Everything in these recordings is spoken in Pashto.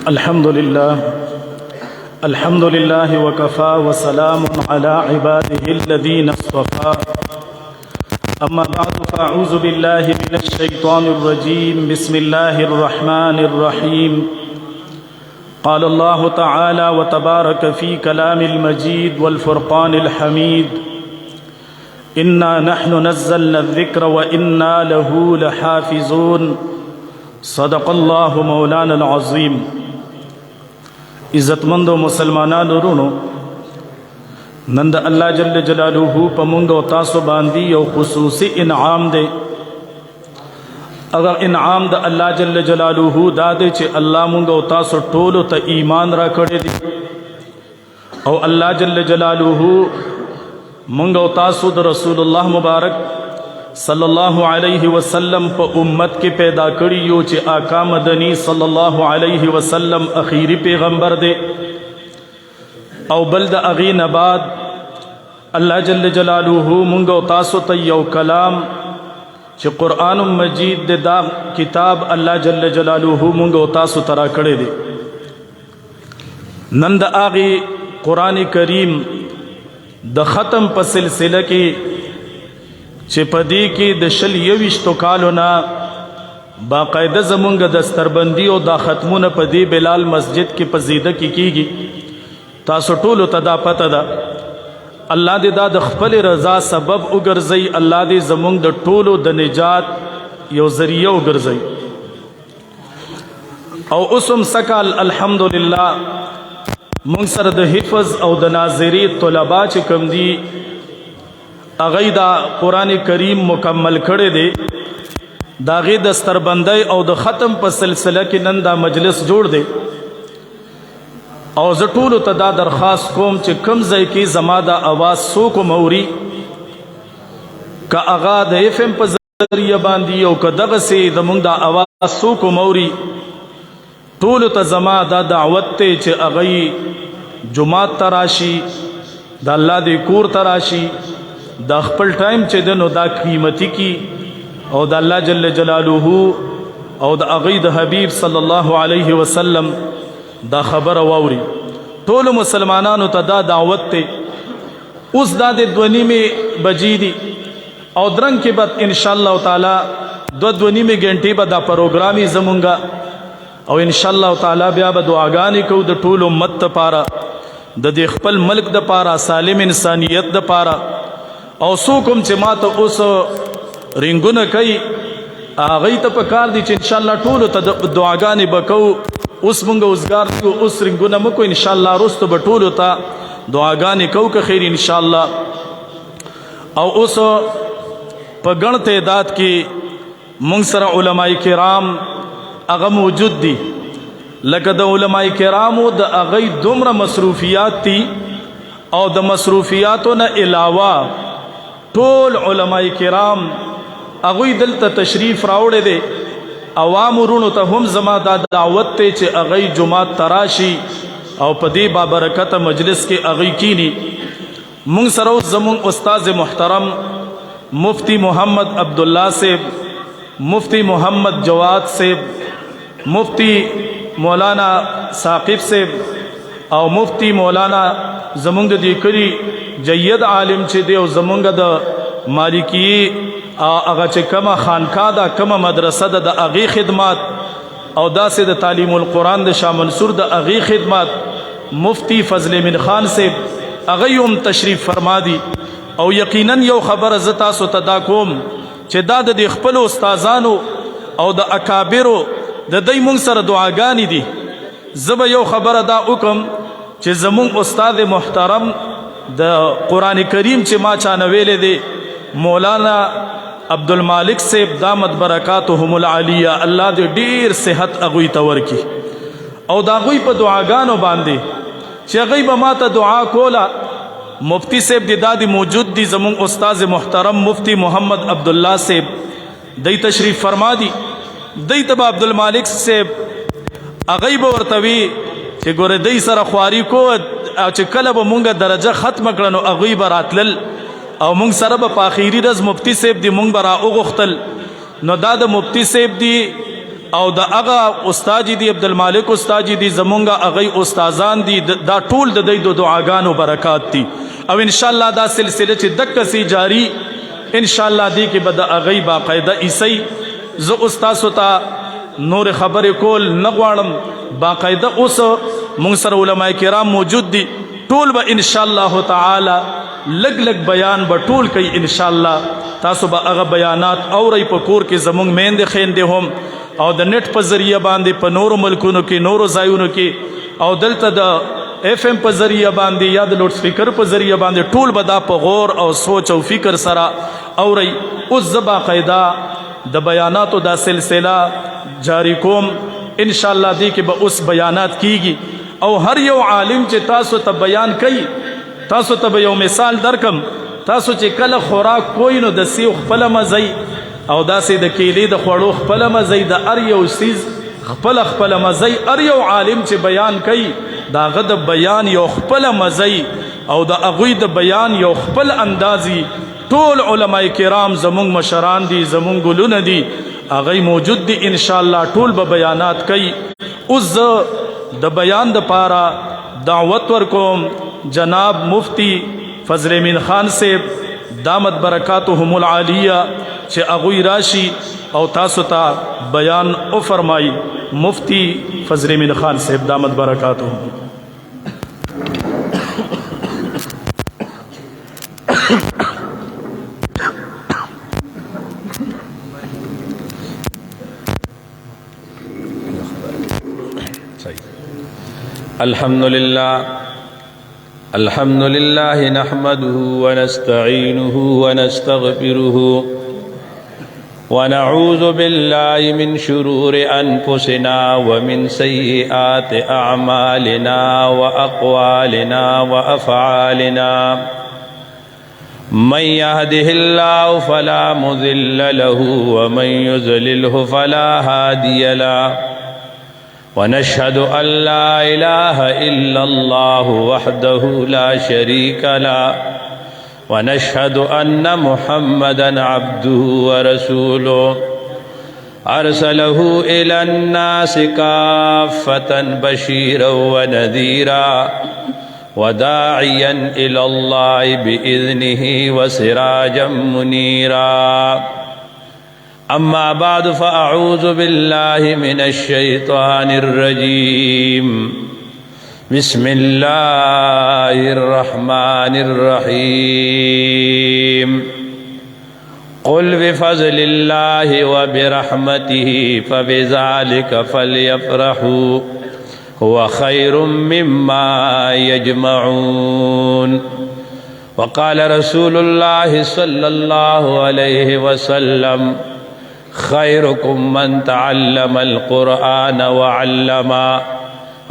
الحمد لله وكفى وسلام على عباده الذين اصطفى أما بعد فأعوذ بالله من الشيطان الرجيم بسم الله الرحمن الرحيم قال الله تعالى وتبارك في كلام المجيد والفرقان الحميد إنا نحن نزلنا الذكر وإنا له لحافظون صدق الله مولانا العظيم. عزتمند مسلمانانو ورونو نن د الله جل جلاله په مونږ او تاسو باندې یو خصوصي انعام دی. اگر انعام د الله جل جلاله دا دی چې الله مونږ او تاسو ټول ته ایمان را کړی دی او الله جل جلاله مونږ او تاسو د رسول الله مبارک صلی الله علیه وسلم په امت کې پیدا کړی یو چې آقا مدنی صلی الله علیه وسلم اخیری پیغمبر دی او بل د اغي نه بعد الله جل جلاله مونږ او تاسو ته یو کلام چې قرآن مجید دا کتاب الله جل جلاله مونږ او تاسو ته را کړی دی. نن د اغي قرآن کریم د ختم په سلسله کې چې پدې کې د شل یوشتو کالو نه باقاعده زمونږ دستربندی او دا ختمونه پدې بلال مسجد کې پزیده کې کیږي. تاسو ټول ته دا پته ده. الله دې دا د خپل رضا سبب وګرځي. الله دې زمونږ د ټولو د نجات یو ذریعہ وګرځي. او اوسم سکال الحمدلله مونږ سره د حفظ او د ناظری طلبا چې کوم دي اغی دا قرآن کریم مکمل کړی دی. دا غي دستربندی او د ختم په سلسله کې نن دا مجلس جوړ دی او زه ټولو ته دا درخواست کوم چې کم ځای کې زما دا آواز څوک موري که اغا د اف ام په ذریعہ باندې او که دغسې زمونږ دا آواز څوک موري ټولو ته زما دا دعوت ته چې اغی جمعات ته راشي د الله دې کور ته راشي دا خپل ټایم چې دنو دا قیمتي کی او د الله جل جلاله او د اغي د حبیب صلی الله علیه وسلم دا خبر واوري. ټول مسلمانانو ته دا دعوت ته اوس دا د 2:30 بجې دي او درنګ کې بعد ان شاء الله تعالی 2:30 غنټې به دا پروګرامي زمونږه او ان شاء الله تعالی بیا به دعاګانې کو د ټول امت لپاره د دې خپل ملک د لپاره سالم انسانیت د لپاره او سوکم چې ماته اوس رنگونه کوي هغه ته په کار دي چې ان شاء الله ټول ته دعاګانې وکړو. اوس مونږ اوسګار اوس رنگونه مکو ان شاء الله رستو به ټول ته دعاګانې کو که خیر ان شاء الله. او اوس په ګڼ تعداد کې مونږ سره علماء کرام هغه موجود دي. لکه د علماء کرامو د هغه دومره مصروفیات دي او د مصروفیاتو نه علاوه ټول علماء کرام هغوی دلته تشریف راوړی دی. عوام ورونو ته هم زما دا دعوت ته چې هغوی جمعات تراشي او په دې بابرکته مجلس کې هغوی کینی. مونږ سره اوس زمونږ استاد محترم مفتی محمد عبدالله صاحب، مفتی محمد جواد صاحب، مفتی مولانا ثاقب صاحب او مفتی مولانا زمونږ د دې کلی جید عالم چې دی او زمونږ د مالکی هغه چې کومه خانقاه ده کومه مدرسه ده د هغې خدمات او داسې د تعلیم القرآن د شاه منصور د هغې خدمات مفتی فضل من خان صاحب هغه هم تشریف فرما دي. او یقینا یو خبره زه تاسو ته دا کوم چې دا د خپلو استادانو او د اکابرو د دوی مونږ سره دعاګانې دي. زه به یو خبره دا وکم چې زمونږ استاد محترم د قرآن کریم چې ما چانه ویلې دی مولانا عبدالمالک صاحب دامت برکاتهم العالیه الله دې ډیر صحت هغوی ته ورکړي او د هغوی په دعاګانو باندې چې هغوی به ما ته دعا کوله. مفتی صاحب دې دا موجود دي زمونږ استاد محترم مفتی محمد عبدالله صاحب دی تشریف فرما دي. دی ته به عبدالمالک صاحب هغوی به ورته وي چې ګوره دی سره خواري کو او چې کله به مونږه درجه ختمه کړه نو هغوی به راتلل او مونږ سره به په آخري ورځ مفتی صاحب دی مونږ به را وغوښتل. نو دا د مفتی صاحب دی او د هغه استاد دی عبدالمالک استاد دی زمونږ هغه استادان دي دا ټول د دوی د دعاګانو برکات دي او ان شاء الله دا سلسله چې دک سي جاری ان شاء الله دی کې به د هغه باقاعده عیسی زه استاد ته نور خبر کول نه غواړم باقاعده اوس مونږ سره علماء کرام موجود دي ټول به ان شاء الله تعالی لګ لګ بیان به ټول کوي ان شاء الله تاسو به هغه بیانات اورئ په کور کې زمونږ میندې خویندې هم او د نت په ذریعہ باندې په نورو ملکونو کې نورو ځایونو کې او دلته د اف ام په ذریعہ باندې یا د لوډ سپیکر په ذریعہ باندې ټول به دا په غور او سوچ او فکر سره اورئ اوس زه باقاعده د بیاناتو دا سلسله جاری کوم ان شاء الله دی کې به اوس بیانات کیږي او هر یو عالم چې تاسو ته بیان کوي تاسو ته به یو مثال درکم تاسو چې کله خوراک کوئ نو د سیو خپله مزئ او داسې د کیلې د خوړو خپله مزئ د هر یو څیز خپله مزئ هر یو عالم چې بیان کوي د هغه د بیان یو خپله مزئ او د هغوی د بیان یو خپل اندازي ټول علماء کرام زمونږ مشران دي زمونږ ګلونه دي هغوی موجود دي ان شاء الله ټول به بیانات کوي اوس زه د بیان د پاره دعوت ورکوم جناب مفتی فضل امین خان صاحب دامت برکاتهم العالیہ چې هغوی راشي او تاسو ته بیان او فرمایي مفتی فضل امین خان صاحب دامت برکاتهم الحمد لله نحمده ونستعينه ونستغفره ونعوذ بالله من شرور أنفسنا ومن سيئات أعمالنا وأقوالنا وأفعالنا من يهده الله فلا مضل له ومن يضلله فلا هادي له ونشهد أن لا إله إلا الله وحده لا شريك له ونشهد أن محمدا عبده ورسوله أرسله إلى الناس كافة بشيرا ونذيرا وداعيا إلى الله بإذنه وسراجا منيرا أما بعد فأعوذ بالله من الشيطان الرجيم بسم الله الرحمن الرحيم قل بفضل الله وبرحمته فبذلك فليفرحوا هو خير مما يجمعون وقال رسول الله صلى الله عليه وسلم خيركم من تعلم القرآن وعلم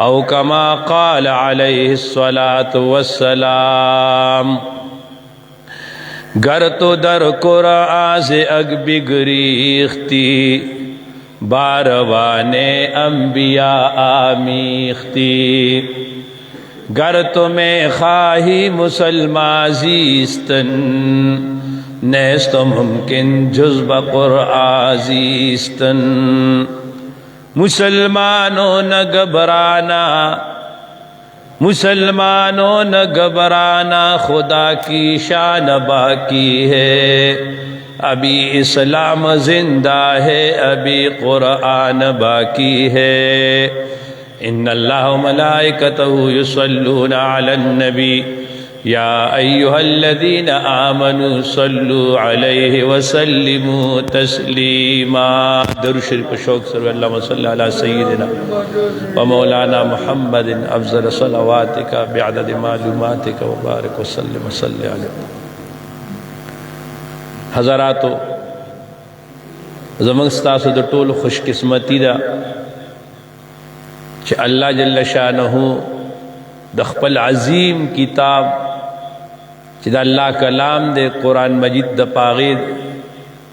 أو كما قال عليه الصلاة والسلام گر تو در قرآن سے اگ بگریختی باروان انبیاء آمیختی گر تو میں خواہی مسلمان زیستن نیست ممکن جز بقرآن زیستن مسلمانوں نہ گھبرانا مسلمانوں نہ گھبرانا خدا کی شان باقی ہے ابھی اسلام زندہ ہے ابھی قرآن باقی ہے ان اللہ و ملائکتہ یصلون علی النبی یا ایہا الذین آمنوا صلوا علیہ وسلموا تسلیما درود شریف شوق سر اللہم صلی علی سیدنا و مولانا محمد افضل صلواتک بعدد معلوماتک وبارک وسلم صلی علیہ حضراتو زمانگ ستاسو در طول خوش قسمتی دا کہ اللہ جل شانہ د خپل عظیم کتاب چې د الله کلام د قرآن مجید د پاغید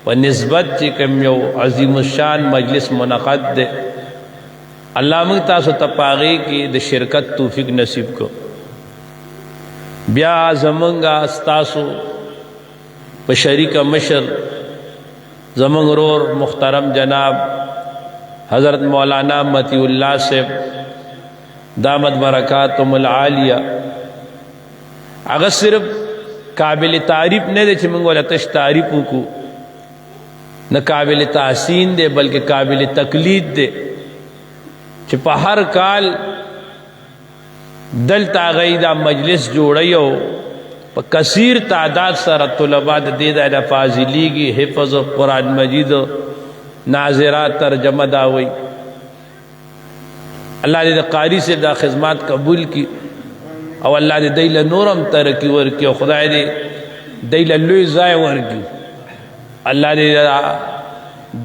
په نسبت چې کوم یو عظیم الشان مجلس منعقد ده الله موږ تاسو ته پاغي کې د شرکت توفیق نصیب کو بیا زمونږه تاسو په شریک مشر زمونږ رور محترم جناب حضرت مولانا متی اللہ سے دامت برکاتہم العالیہ اگر صرف قابل تعریف نہیں دے چھے منگو لتش تعریفوں کو نہ قابل تحسین دے بلکہ قابل تقلید دے چھے پا ہر کال دل تاغیدہ مجلس جوڑیو پا کثیر تعداد سر طلبات دیدہ دا فاضلی کی حفظ قرآن مجید ناظرات ترجمہ داوئی اللہ دے دا قاری سے دا خدمات قبول کی او اللہ دے دیل نورم ترکی ورکی او خدا دے دیل لوی زائے ورکی اللہ دے دا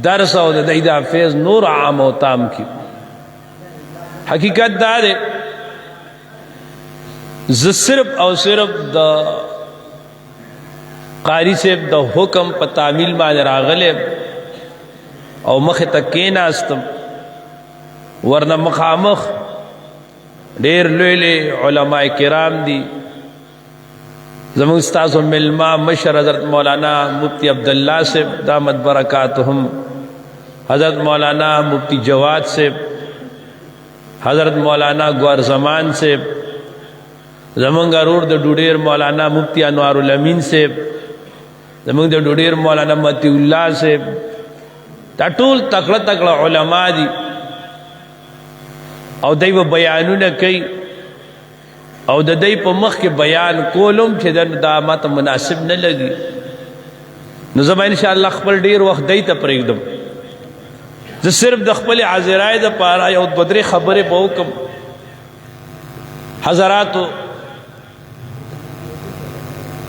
درس او دا دیدہ فیض نور عام و تام کی حقیقت دا دے صرف او صرف دا قاری سے دا حکم پا تعمیل مان راغلے او مخ تکین استم ورنہ مخامخ دیر لویلے علماء کرام دی زمان استاذ ملما مشر حضرت مولانا مفتی عبداللہ سے دامت برکاتہم حضرت مولانا مفتی جواد سے حضرت مولانا گوار زمان سے زمان غرور دا ڈوڑیر مولانا مفتی انوار الامین سے زمان دا ڈوڑیر مولانا متی اللہ سے دا ټول تکڑا تکڑا علماء دی او دای و بیانو نه کوي او د دای په مخ کې بیان کولم چې دا ماته مناسب نه لګي نو زما ان شاء الله خپل ډیر وخت دای ته پرېږدم زه صرف د خپل حاضرای د پاره یو بدري خبره به وکم حضراتو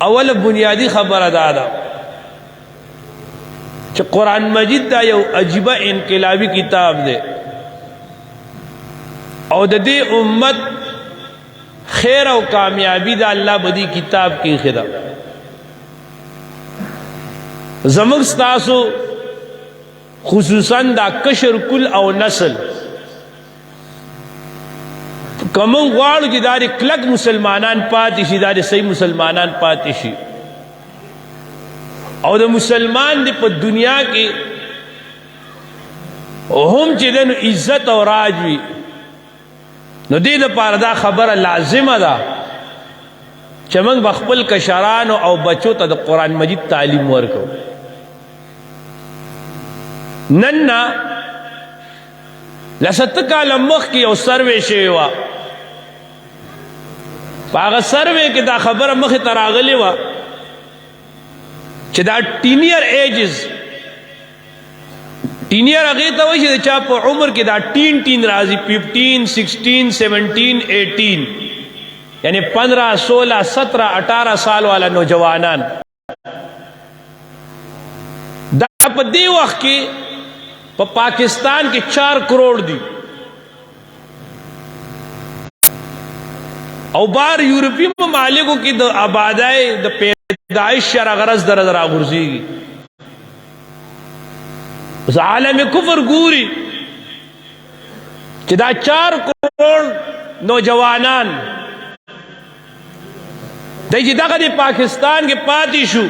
اول بنیادی خبره دا ده چې قرآن مجید دا یو عجیبه انقلابی کتاب دی او د دې امت خیر او کامیابی دا اللہ بدی کتاب کی خدا زمک ستاسو خصوصاً دا کشر کل او نسل کمون غواړو چې دا کلک مسلمانان پاتې شي دا صحیح مسلمانان پاتې شي او د مسلمان دی په دنیا کې هم چې د عزت او راج وي نو دې لپاره دا خبره لازمه ده چې موږ بخپل کشرانو او بچو ته د قرآن مجید تعلیم ورکو نن نه لست کاله مخکې یو سروې شوې وه په هغه سروې کې دا خبره مخې ته راغلې وه چې دا ټینیر ایجز ټینیر هغې ته وایي چې د چا په عمر کې دا ټین راځي 15 16 17 18 یعنی 15 16 17 18 سال والا نوجوانان دا په دې وخت کې په پاکستان کې 4 کروڑ دي او بار یورپی ممالکو کې د آبادای د پیدائش شرع غرض در راغورځيږي اس عالم کفر گوری کہ دا 4 کروڑ نوجوانان دا جی دا دی پاکستان کے پاتی شو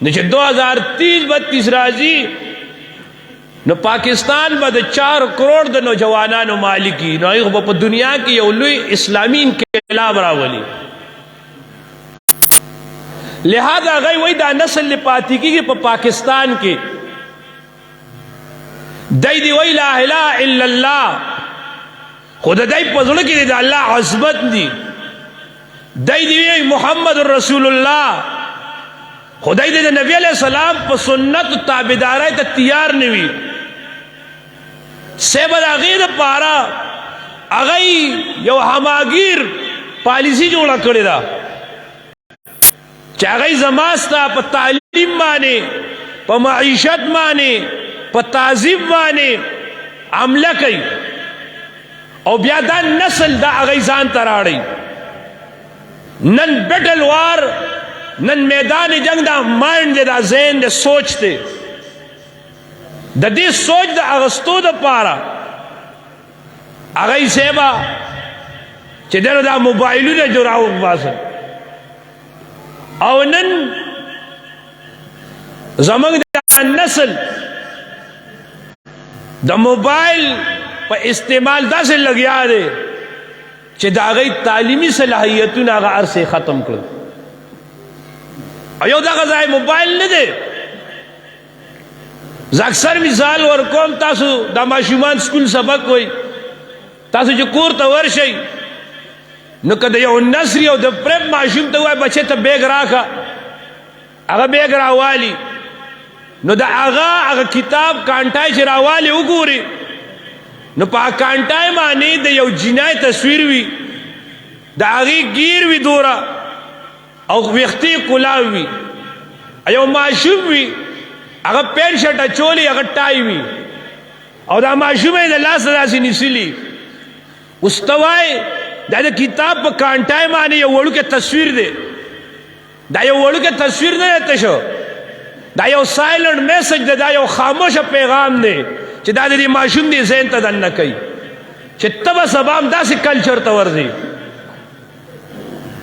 نو چھ 2030-32 رازی نو پاکستان با دا 4 کروڑ دا نوجوانان مالکی نو ایغ با دنیا کی یولوی اسلامی انقلاب راولی لہذا غی وی دا نسل پاتی کی پا پاکستان کی دای دی وی لا الہ الا اللہ خود دای پزړه کې د الله عظمت دی دای دی وی محمد رسول الله خدای دې نبی علیہ السلام په سنت تابعدارای ته تیار نیوی سبا غیر پارا اغی یو هماگیر پالیسی جوړه کړی دا چې اغی زماستا په تعلیم باندې په معیشت باندې په تعذیب باندې عمله کوي او بیا دا نسل دا اغی ځان ته راړي نن بیٹل وار نن میدان جنگ دا مائنڈ دے دا ذہن دے سوچ دے دا دی سوچ دا اغسطو دا پارا اغی سیبا چی دنو دا موبائلو دا جو راو باسا او نن زمان دا نسل د موبایل په استعمال داسې لګیا دی چې د هغې تعلیمي صلاحیتونه هغه هر څه ختم کړل او یو دغه ځای موبایل نه دی زه اکثر مثال ورکوم تاسو دا ماشومان سکول سبق وایي تاسو چې کور ته ورشئ نو که د یو نصري او د پرپ ماشوم ته ووایي بچې ته بیګ راکړه هغه بیګ راوالي نو د هغه کتاب کانټای چې راوالي وګوري نو په کانټای باندې د یو جنای تصویر وي د هغې ګیر وي دوره او ویښتې کلاو وي یو ماشوم وي هغه پین شرټ اچولی هغه ټای وي او دا ماشوم یې د لاسه داسې نیسلي اوس ته وایې دا د کتاب په کانټای باندې یو وړوکی تصویر دی دا یو وړوکی تصویر نه دی تشو دا یو سایلنٹ میسج دی دا یو خاموشه پیغام دی چې دا د دې ماشوم دې ذهن ته دننه کوي چې ته به سبا هم داسې کلچر ته ورځې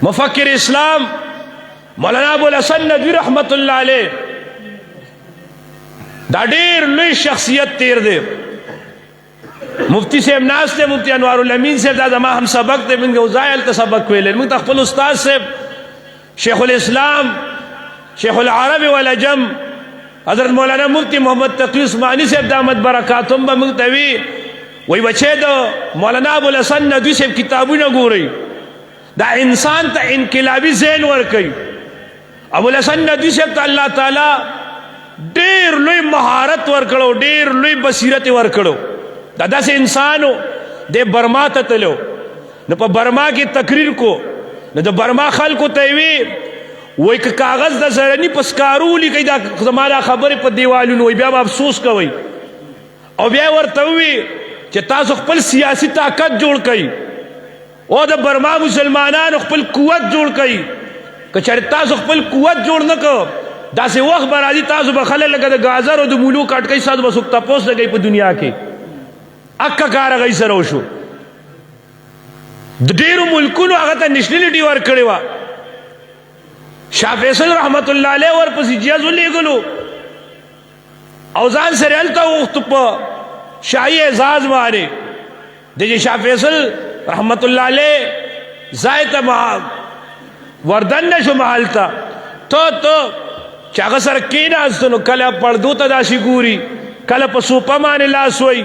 مفکر اسلام مولانا ابوالحسن ندوی رحمت الله علیه دا ډېر لوی شخصیت تیر دی مفتی صاحب ناست دی مفتی انوار الامین صاحب دا زما هم سبق دی موږ یو ځای هلته سبق ویلی موږ ته خپل استاد صاحب شیخ الاسلام شیخ العرب والعجم حضرت مولانا مفتی محمد تقی عثمانی صاحب دامت برکاتهم به موږ ته وی وایي بچې د مولانا ابوالحسن ندوی صاحب کتابونه ګورئ دا انسان ته انقلابي ذهن ورکوي ابوالحسن ندوی صاحب ته الله تعالی ډېر لوی مهارت ورکړو ډېر لوی بصیرت ورکړو دا داسې انسان و دی برما ته تلو نو په برما کې تقریر کو نو د برما خلکو ته یې وایي که کاغذ د سره ني په سکارو ولیکئ دا زما دا خبرې په دیوالونو وایي بیا به افسوس کوئ او بیا ورته ووي چې تاسو خپل سیاسي طاقت جوړ کئ او د برما مسلمانانو خپل قوت جوړ کئ که چېرې تاسو خپل قوت جوړ نه کړو داسې وخت به راځي تاسو به خلک لکه د ګازر او د مولو کټکۍ ستاسو به څوک تپوس نه کوي په دنیا کې اکه کار هغوی سره وشو د ډېرو ملکونو هغه ته نیشنلټي ورکړې وه شاه فیصل رحمت الله علیه ورپسې جیز ولیږلو او ځان سره هلته وغوښتو په شاهي اعزاز باندې د شاه فیصل رحمت الله علیه ځای ته وردننه شو محل ته ته چې هغه سره کېناستو نو کله پردو ته داسې ګوري کله په سوپه باندې لاس وایي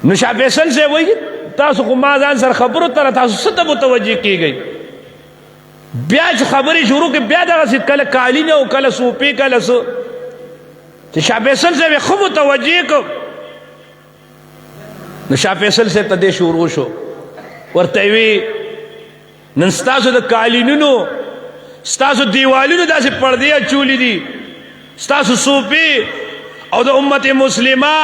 نو شاه فیصل صاحب وایي تاسو خو ما ځان سره خبرو ته تاسو څه ته متوجه کېږئ بیا چې خبرې شروع کړې بیا دغسې کله کالینه او کله سوپې کله څه چې شاه فیصل صاحب یې ښه متوجه کړ نو شاه فیصل صاحب ته دې شروع شو ورته وی نن ستاسو د کالینونو ستاسو دیوالونو داسې پردې اچولي دي ستاسو سوپې او د امت مسلمه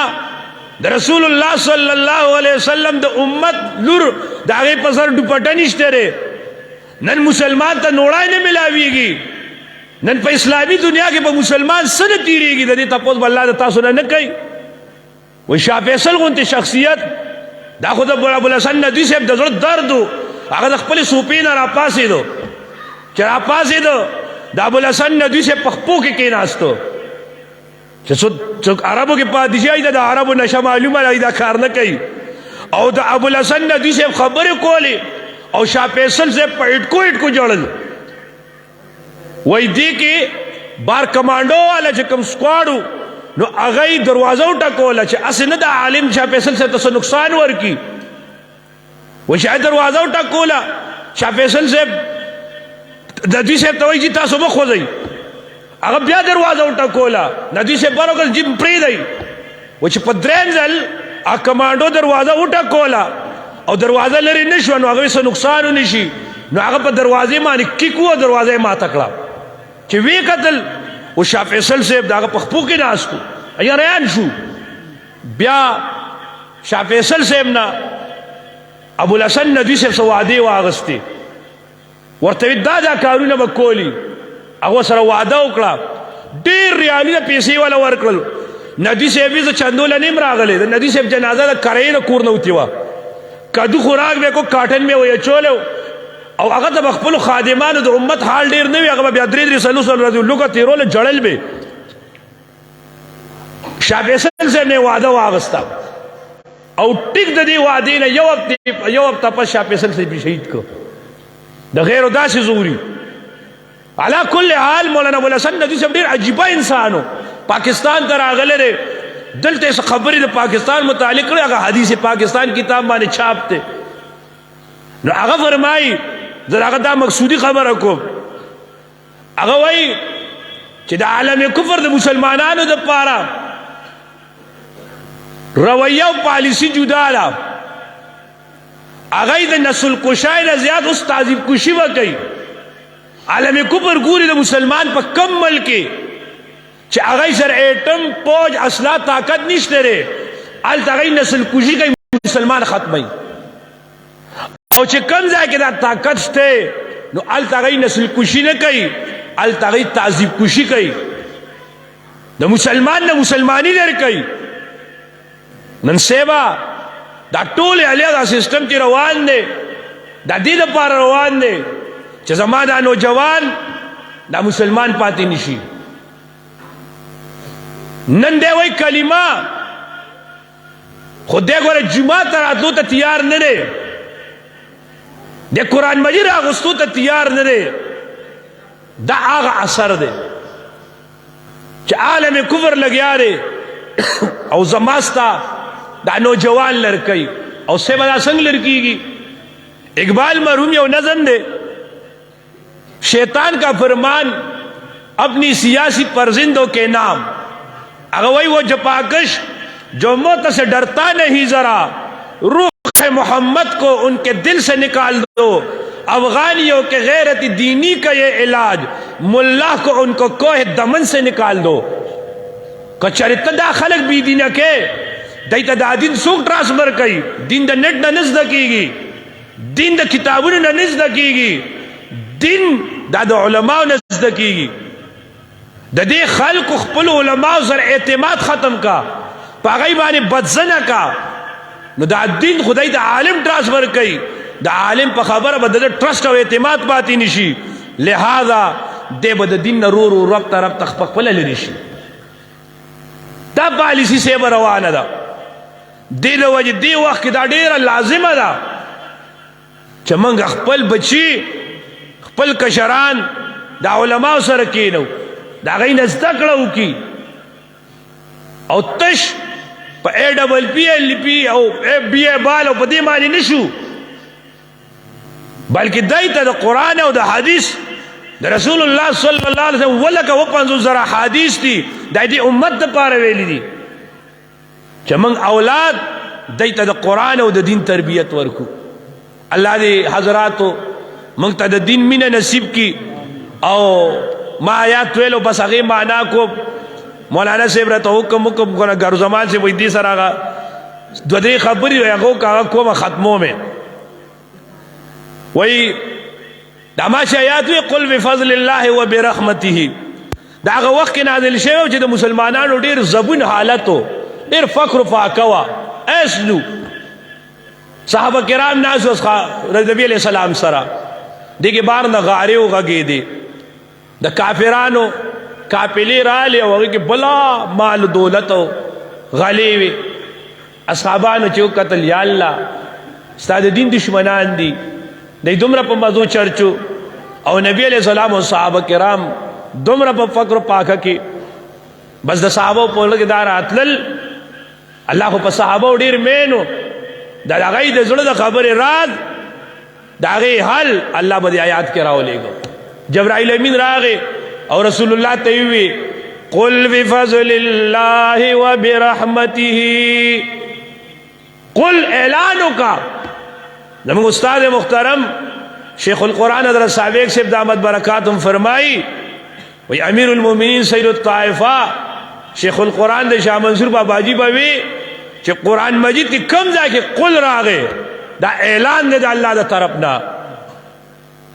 د رسول الله صلی الله علیه وسلم د امت لور د هغې په سر ډوپټه نشته دی نن مسلمان ته نوړای نه ملاویږي نن په اسلامي دنیا کې به مسلمان څه نه تیریږي د دې تپوس به الله د تاسو نه کوي وایي شاه فیصل غوندې شخصیت دا خو د ابوالحسن ندوي صاحب د زړه درد و هغه د خپلې سوپې نه راپاڅېدو چې راپاڅېدو د ابوالحسن ندوي صاحب په خپو کې کېناستو چې څوک عربو کې پادشاهي ده د عربو نشه معلومه ده دا کار نه کوي او د ابوالحسن ندوي صاحب خبرې کولې او شاه فیصل صاحب په اټکو اټکو جوړل وایي دې کې بار کمانډو والا چې کوم سکواډ نو هغه یې دروازه وټکوله چې هسې نه د عالم شاه فیصل صاحب ته څه نقصان ورکړي وایي شاید دروازه وټکوله شاه فیصل صاحب ندوي صاحب ته وایي چې تاسو مه خوځئ هغه بیا دروازه وټکوله ندوي صاحب بر وکړل جیم پرېږدئ وایي چې په درېیم ځل هغه کمانډو دروازه وټکوله او دروازه لرې نه شوه نو هغوی څه نقصان ونه شي نو هغه په دروازې باندې کیک و دروازه یې ماته کړه چې ویې کتل او شاه فیصل صاحب د هغه په خپو کې ناست و حیران شو بیا شاه فیصل صاحب نه ابوالحسن ندوي صاحب څه وعدې واغستې ورته دا کارونه به کولی هغه سره وعده وکړه ډېر ریالونه پیسې والا ورکړل ندوي صاحب یې زه چندو له نیم راغلی د ندوي صاحب جنازه د کرۍ نه کور نه وتې وه کدو خوراک به کو کاټن مې ویچولو او هغه ته به خپلو خادمانو د امت حال ډېر نه وي هغه به بیا درې درې څلور ورځې لوږه تېروله جړل به शाह फैसल से ने वादा वागस्ता और टिक दे वादे ने यो हफ्ता पस शाह फैसल से भी शहीद को द गैर उदा से जरूरी अला कुल हाल मौलाना बोला सन नदी से अजीबा इंसान हो पाकिस्तान तर आगले रे दलते से खबरी दे पाकिस्तान मुतालिक अगर हदीस पाकिस्तान किताब माने छापते आगा फरमाई जरा दा मकसूदी खबर को आगा वही कि आलम कुफर दे मुसलमानानो दे पारा रवैया पॉलिसी जुदा ला आगा दे नस्ल कुशाई ने ज्यादा उस ताजीब कुशी व कई आलम कुफर गुरी दे मुसलमान पर कम मल के आगा सर एटम पोज असला ताकत निश्ते रे अल तगई नस्ल कुशी कई मुसलमान खत्म और कम जाए के ताकत थे नो अल तगई नस्ल कुशी ने कई अल तगई ताजीब कुशी कई न मुसलमानी ने कई नन सेवा दा टोल अलिया सिस्टम की रवान ने दा दीद पार रवान ने जमाना नौजवान दा मुसलमान पाती निशी नन दे वही कलिमा खुदे गोरे जुमा तरातू तो तैयार न रे दे कुरान मजीद आगस्तू तो तैयार न रे दा आगा असर दे आलम कुफर लग्या रे और जमास्ता दा नौजवान लड़कई और से बड़ा संग लड़की की इकबाल मरहूम यो नजम दे शैतान का फरमान अपनी सियासी परजिंदों के नाम अगर वही वो जपाकश जो मौत से डरता नहीं जरा रूह मोहम्मद को उनके दिल से निकाल दो अफगानियों के गैरती दीनी का ये इलाज मुल्ला को उनको कोह दमन से निकाल दो कचरितदा खलक भी दीन के दैतदा दिन सूख ट्रांसफर कई दिन द नेट न नजद कीगी दिन द किताबों न नजद कीगी दिन दाद उलमा नजद कीगी दे खल को खपल उलमा जर एतमाद खत्म का पागई बाने बदजना का न दा दिन खुदाई दा आलिम ट्रांसफर कई दा आलिम पर खबर बदल ट्रस्ट और एतमाद बाती निशी लिहाजा दे बद दिन रो रो रब तरफ तखपल निशी तब पॉलिसी से बरवाना दा दिल वज दे वक्त दा डेर लाजिम दा चमंग खपल बची खपल कशरान दा उलमा सर कीनो दा गई नजदकड़ू की और तश APP और FBA बाल और बदी मानी निशु बल्कि दई तो कुरान और हदीस रसूलुल्लाह सल्लल्लाहु अलैहि वसल्लम वल्ला का वो पंजो जरा हदीस थी दाई उम्मत पार वेली दी चमंग औलाद दई तो कुरान और दीन तरबियत वर्कू अल्लाह दे हजरात मंगता दिन मिन नसीब की और माँ आयात वेलो बस अगे माना को मौलाना साहब रहता हुक्म हुक्म घर जमान से वही सरागा द्वदे खबरी को खत्मों में वही दामाशा आयात हुई कुल बिफज़लिल्लाहि व बिरहमतिही दागा वक्त के नाजिल शेव जिद मुसलमानानो डेर जबुन हालत हो डेर फख्र फाकवा ऐसलू साहबा किराम नास नबी अलैहि सलाम सरा देखिए बार न गारे होगा गे दे द काफिरानो कापिले राले और कि बला माल दौलत हो गले असहाबानो चो कतल या अल्लाह उस्ताद दीन दुश्मनान दी नहीं दुमरा पर मजो चर्चो और नबी अलैहि सलाम और सहाबा किराम दुमरा पर फक्र पाक के बस द सहाबा पोल के दार अतलल अल्लाह को सहाबा डेर मेनो दागई द जुड़ द खबर राज दागे हल अल्लाह बद आयात के राव लेगो जबराइल अमीन रागे और रसूलुल्लाह तय्युबी कुल बिफज़लिल्लाहि व बिरहमतिही कुल ऐलानों का जब उस्ताद मुख्तरम शेखुल कुरान हज़रत साबिक़ से दामत बरकातुहुम फरमाई वही अमीरुल मोमिनीन सैयदुत ताइफा शेखुल कुरान दे शाह मंसूर बाबाजी बवी कि कुरान मजीद की कम जाके कुल रागे दा ऐलान दे दा अल्लाह दा तरफ ना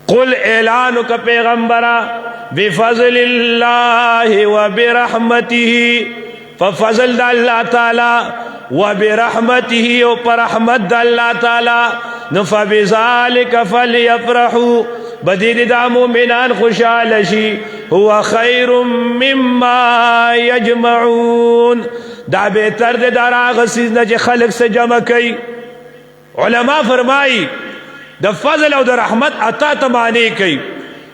कुल ऐलान का पैगम्बरा बिफज़लिल्लाहि व बिरहमतिही फज़ल दा अल्लाह ताला व बिरहमतिही और पर रहमत दा अल्लाह ताला फबिज़ालिका फलयफ़रहू بدید دا مومنان خوشحال شي هو خیر مما یجمعون دا بہتر دے دا راغ سیزنا چی خلق سے جمع کئی علماء فرمائی دا فضل او دا رحمت عطا تمانے کئی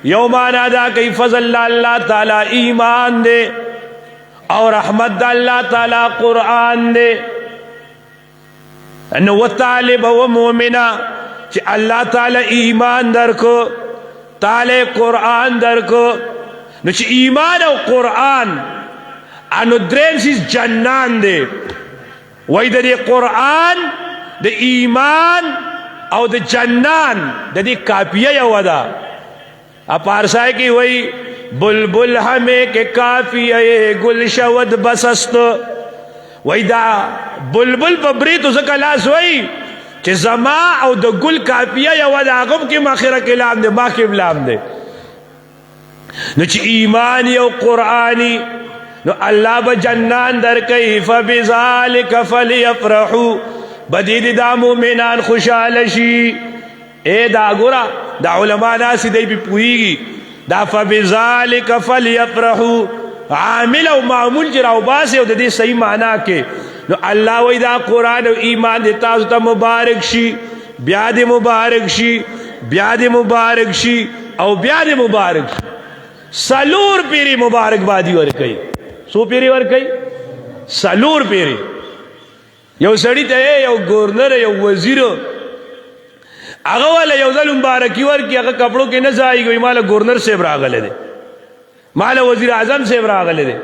یو مانا دا کئی فضل اللہ تعالی ایمان دے اور رحمت دا اللہ تعالی قرآن دے انو و طالب و مومنہ چی اللہ تعالی ایمان در کو تعالی قرآن در کو نو چی ایمان او قرآن انو دریم سیز جنان دے وی دا دی قرآن دا ایمان او دا جنان دا دی کاپیہ یو دا اپارسائی کی وی بلبل ہمیں کہ کافیہ گل شود بسست وی دا بلبل پا بریتو سکلاس وی چی زما او دا گل کاپیہ یو دا غم کی ماخرہ کلام دے ماخب لام دے نو چی ایمانی او قرآنی نو اللہ بجنان در کئی فبذالک فلیفرحو بدید دا مومنان خوشحالشی اے دا گورا دا علماء ناسی دی پی پوئیگی دا فبذالک فلیفرحو عامل او معمول جراو باسی او دا دی صحیح معنی کے نو اللہ وی دا قرآن و ایمان دی تازو تا مبارک شی بیاد مبارک شی بیاد مبارک شی او بیاد مبارک شی سلور پیری مبارک بادی ورکی سو پیری ورکی سلور پیری یو سڑی تا یو گورنر یو وزیر اگا والا یو ذل مبارکی ورکی اگا کپڑوں کے نزائی گوی مالا گورنر سے براغلے دے مالا وزیر اعظم سے براغلے دے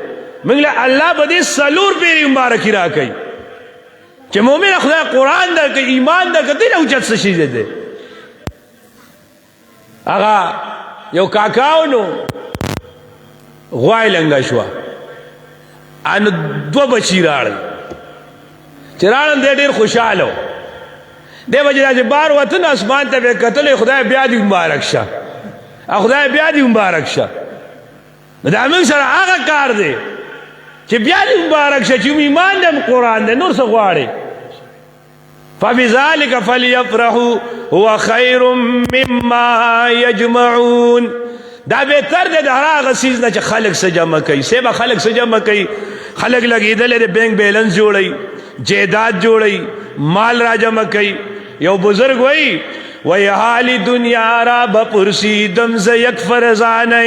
منگلہ اللہ بدی سلور پیری مبارکی را کئی کہ مومن خدا قرآن در کئی ایمان در کئی تینا اچت سشیزے دے اگا یو کاکاو نو غوائی لنگا شوا انو دو بچی راڑ چرارن دے دیر خوشحالو دے بجی دا بار وطن اسمان تا بے قتل خدای بیادی مبارک شا خدای بیادی مبارک شا دا من سر آغا کار دے چی بیادی مبارک شا چی ایمان دے قرآن دے نور سا غواڑے فبذالک فلیفرحو هو خیر مما یجمعون دا بہتر دے دا راغ سیزنا چا خلق سے جمع کئی سیبا خلق سے جمع کئی خلق لگی دلے دے بینک بیلنس جوڑی جیداد جوڑی مال را جمع کئی یو بزرگ وی حالی دنیا را بپرسی دم سے یک فرزانے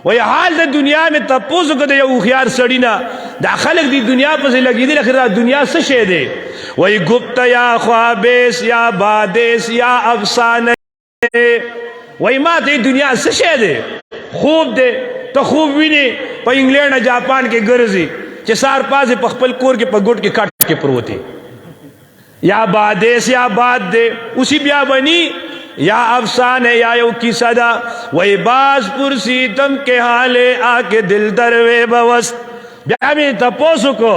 وی حال دا دنیا میں تپوسو کدے یو خیار سڑینا دا خلق دی دنیا پسے لگی دے لکھر دنیا سشے دے وی گپتا یا خوابیس یا بادیس یا افسانے وی ما تی دنیا سشے دے خوب دے تو خوب وینے پا انگلینڈ جاپان کے گرزی چے سار پاسے پا خپل کور کے پا گوٹ کے کٹ کے پروتی یا بادیس یا باد دے اسی بیا بنی یا افسانے یا یو کی صدا وی باز پرسی تم کے حالے آکے دل دروے بوست بیا میں تپوسو کو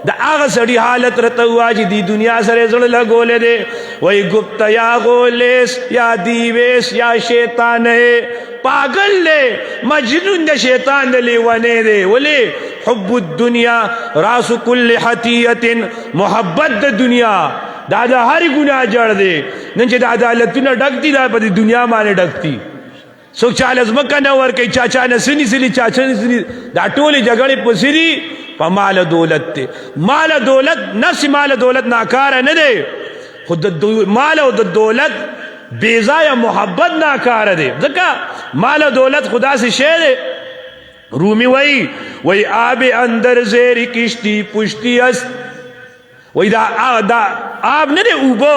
دا آغا سڑی حالت رتوا جی دی دنیا سرے زڑ لگولے دے وی گپتا یا غولیس یا دیویس یا شیطان ہے پاگل لے مجنون دے شیطان دے لیوانے دے ولی حب الدنیا راس کل حتیت محبت دے دنیا دادا ہر گناہ جڑ دے ننچے دادا لتنا ڈکتی دا پا دی دنیا مانے ڈکتی سوک چال از مکہ نور کئی چاچا نسنی سلی چاچا نسنی دا ٹولی جگڑی پسری پا مال دولت تے مال دولت نفس مال دولت ناکارا ندے خود مال دولت بیزا یا محبت ناکارا دے ذکا مال دولت خدا سے شے دے رومی وی آب اندر زیر کشتی پشتی است وی دا آب ندے اوبو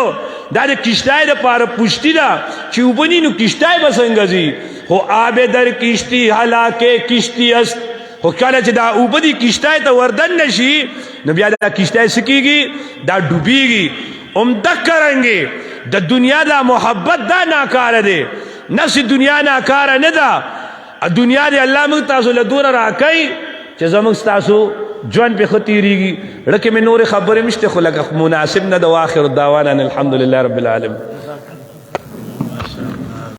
دا کشتای دا پارا پشتی دا چی اوبو نینو کشتای بسنگزی ہو آب در کشتی حلاکے کشتی است ہو کالا چی دا اوبو دی کشتای تا وردن نشی نبی دا کشتای سکی گی دا ڈوبی گی امدک کرنگے دا دنیا دا محبت دا ناکار دے نفس دنیا ناکار ندا دنیا دے اللہ مگتاسو لدور راکائی چی زمگستاسو جوان پہ خطیری گی رکے میں نور خبر مشتے خلق مناسب ندو آخر الدعوانا الحمدللہ رب العالمين